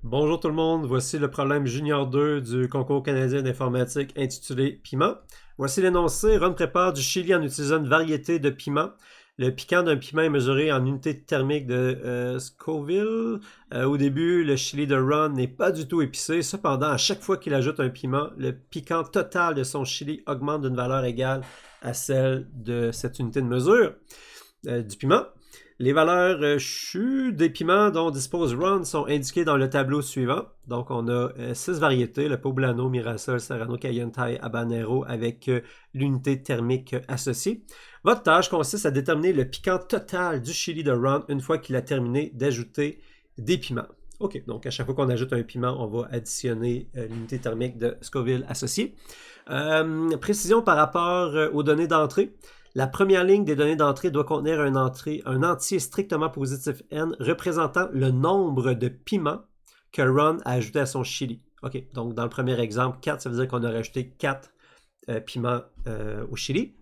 Bonjour tout le monde, voici le problème Junior 2 du concours canadien d'informatique intitulé Piment. Voici l'énoncé. Ron prépare du chili en utilisant une variété de piments. Le piquant d'un piment est mesuré en unité thermique de Scoville. Au début, le chili de Ron n'est pas du tout épicé. Cependant, à chaque fois qu'il ajoute un piment, le piquant total de son chili augmente d'une valeur égale à celle de cette unité de mesure du piment. Les valeurs CHU des piments dont dispose Ron sont indiquées dans le tableau suivant. Donc, on a 6 variétés, le Poblano, Mirasol, Serrano, Cayenne, Thai, Habanero avec l'unité thermique associée. Votre tâche consiste à déterminer le piquant total du chili de Ron une fois qu'il a terminé d'ajouter des piments. OK, donc à chaque fois qu'on ajoute un piment, on va additionner l'unité thermique de Scoville associée. Précision par rapport aux données d'entrée. La première ligne des données d'entrée doit contenir un entier strictement positif n représentant le nombre de piments que Ron a ajouté à son chili. OK, donc dans le premier exemple, 4, ça veut dire qu'on a rajouté 4 piments au chili.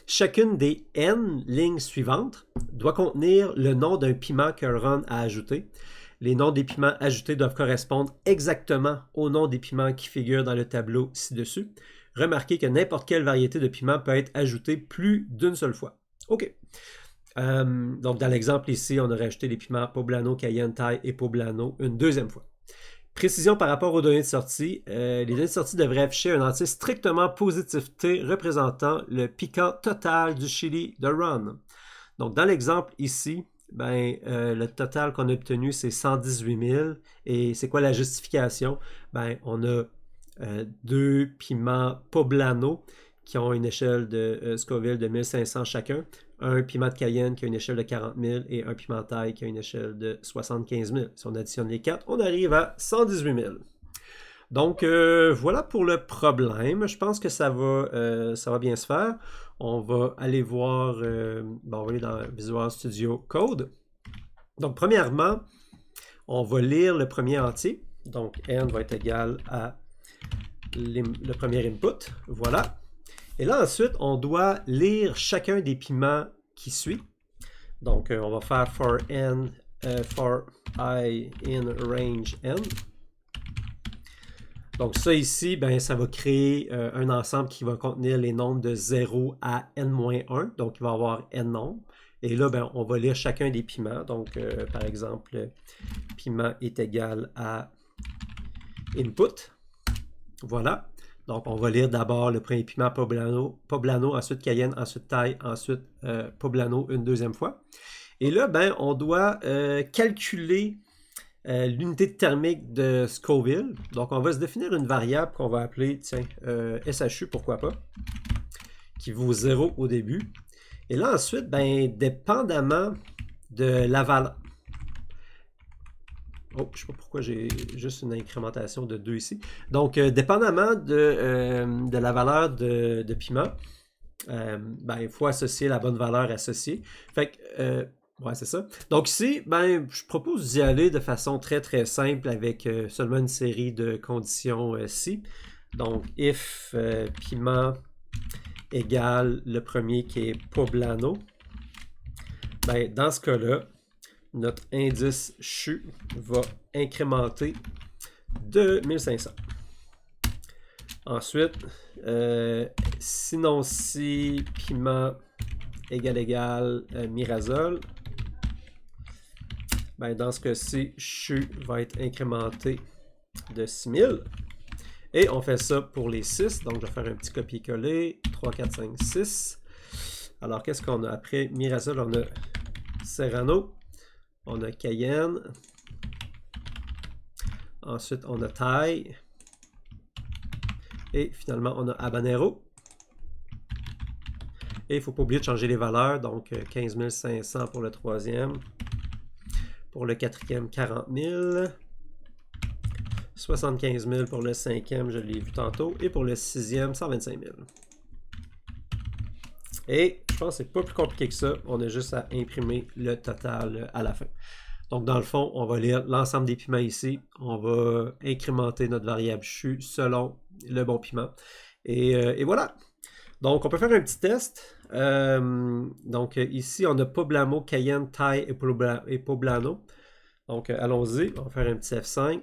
Chacune des n lignes suivantes doit contenir le nom d'un piment que Ron a ajouté. Les noms des piments ajoutés doivent correspondre exactement aux noms des piments qui figurent dans le tableau ci-dessus. Remarquez que n'importe quelle variété de piment peut être ajoutée plus d'une seule fois. OK. Donc, dans l'exemple ici, on a rajouté les piments Poblano, Cayenne, Thai et Poblano une deuxième fois. Précision par rapport aux données de sortie. Les données de sortie devraient afficher un entier strictement positif T représentant le piquant total du chili de Ron. Donc, dans l'exemple ici, le total qu'on a obtenu, c'est 118 000. Et c'est quoi la justification? On a 2 piments Poblano qui ont une échelle de Scoville de 1500 chacun, un piment de Cayenne qui a une échelle de 40 000 et un piment Thai qui a une échelle de 75 000. Si on additionne les 4, on arrive à 118 000. Donc, voilà pour le problème. Je pense que ça va bien se faire. On va aller voir, on va aller dans Visual Studio Code. Donc, premièrement, on va lire le premier entier. Donc, n va être égal à le premier input. Voilà. Et là, ensuite, on doit lire chacun des piments qui suit. Donc, on va faire for I in range n. Donc, ça ici, ça va créer un ensemble qui va contenir les nombres de 0 à n-1. Donc, il va y avoir n nombres. Et là, on va lire chacun des piments. Donc, par exemple, piment est égal à input. Voilà. Donc, on va lire d'abord le premier piment Poblano, ensuite Cayenne, ensuite Thai, ensuite Poblano une deuxième fois. Et là, on doit calculer l'unité thermique de Scoville. Donc, on va se définir une variable qu'on va appeler, SHU, pourquoi pas, qui vaut 0 au début. Et là, ensuite, dépendamment de la valeur... Oh, je ne sais pas pourquoi j'ai juste une incrémentation de 2 ici. Donc, dépendamment de la valeur de piment, il faut associer la bonne valeur associée. Fait que, ouais, c'est ça. Donc ici, je propose d'y aller de façon très très simple avec seulement une série de conditions si. Donc, if piment égale le premier qui est Poblano, dans ce cas-là, notre indice CHU va incrémenter de 1500. Ensuite, sinon si piment égale Mirasol, dans ce cas-ci, CHU va être incrémenté de 6000. Et on fait ça pour les 6. Donc, je vais faire un petit copier-coller. 3, 4, 5, 6. Alors, qu'est-ce qu'on a après Mirasol? On a Serrano. On a Cayenne. Ensuite, on a Thai. Et finalement, on a Habanero. Et il ne faut pas oublier de changer les valeurs. Donc, 15 500 pour le troisième. Pour le quatrième, 40 000. 75 000 pour le cinquième, je l'ai vu tantôt. Et pour le sixième, 125 000. Et je pense que c'est pas plus compliqué que ça. On a juste à imprimer le total à la fin. Donc, dans le fond, on va lire l'ensemble des piments ici. On va incrémenter notre variable CHU selon le bon piment. Et voilà. Donc, on peut faire un petit test. Donc, ici, on a Poblano, Cayenne, Thai et Poblano. Donc, allons-y. On va faire un petit F5.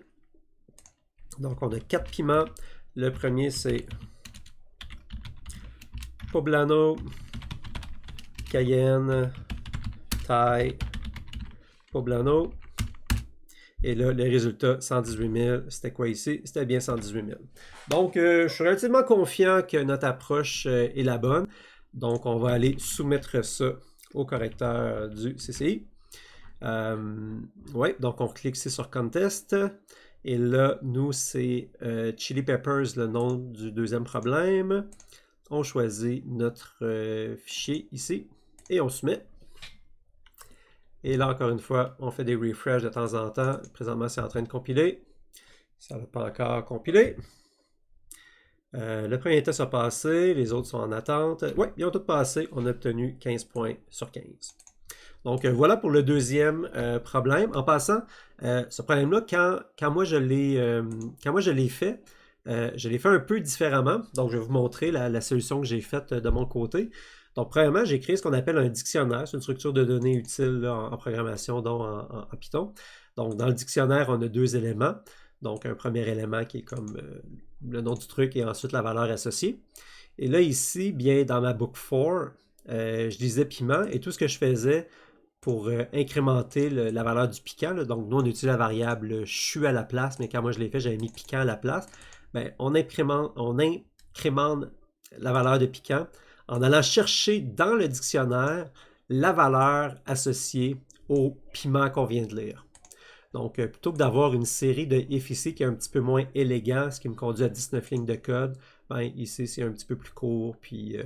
Donc, on a 4 piments. Le premier, c'est Poblano, Cayenne, Thai, Poblano. Et là, le résultat, 118 000. C'était quoi ici? C'était bien 118 000. Donc, je suis relativement confiant que notre approche est la bonne. Donc, on va aller soumettre ça au correcteur du CCI. Ouais, donc on clique ici sur Contest. Et là, nous, c'est Chili Peppers, le nom du deuxième problème. On choisit notre fichier ici et on soumet. Et là, encore une fois, on fait des refresh de temps en temps. Présentement, c'est en train de compiler. Ça n'a pas encore compilé. Le premier test a passé, les autres sont en attente. Oui, ils ont tous passé. On a obtenu 15 points sur 15. Donc, voilà pour le deuxième problème. En passant, ce problème-là, quand moi je l'ai fait, je l'ai fait un peu différemment. Donc, je vais vous montrer la solution que j'ai faite de mon côté. Donc, premièrement, j'ai créé ce qu'on appelle un dictionnaire. C'est une structure de données utile là, en programmation, donc en Python. Donc, dans le dictionnaire, on a 2 éléments. Donc, un premier élément qui est comme le nom du truc et ensuite la valeur associée. Et là, ici, bien dans ma book 4, je disais piment et tout ce que je faisais pour incrémenter la valeur du piquant. Là. Donc, nous, on utilise la variable chu à la place, mais quand moi je l'ai fait, j'avais mis piquant à la place. Bien, on incrémente la valeur de piquant en allant chercher dans le dictionnaire la valeur associée au piment qu'on vient de lire. Donc, plutôt que d'avoir une série de if ici qui est un petit peu moins élégant, ce qui me conduit à 19 lignes de code, ben, ici, c'est un petit peu plus court, puis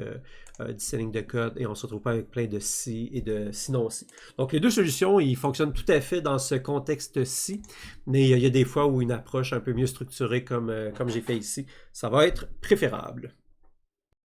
17 lignes de code, et on ne se retrouve pas avec plein de si et de sinon-si. Donc, les deux solutions, ils fonctionnent tout à fait dans ce contexte-ci, mais il y a des fois où une approche un peu mieux structurée comme j'ai fait ici, ça va être préférable.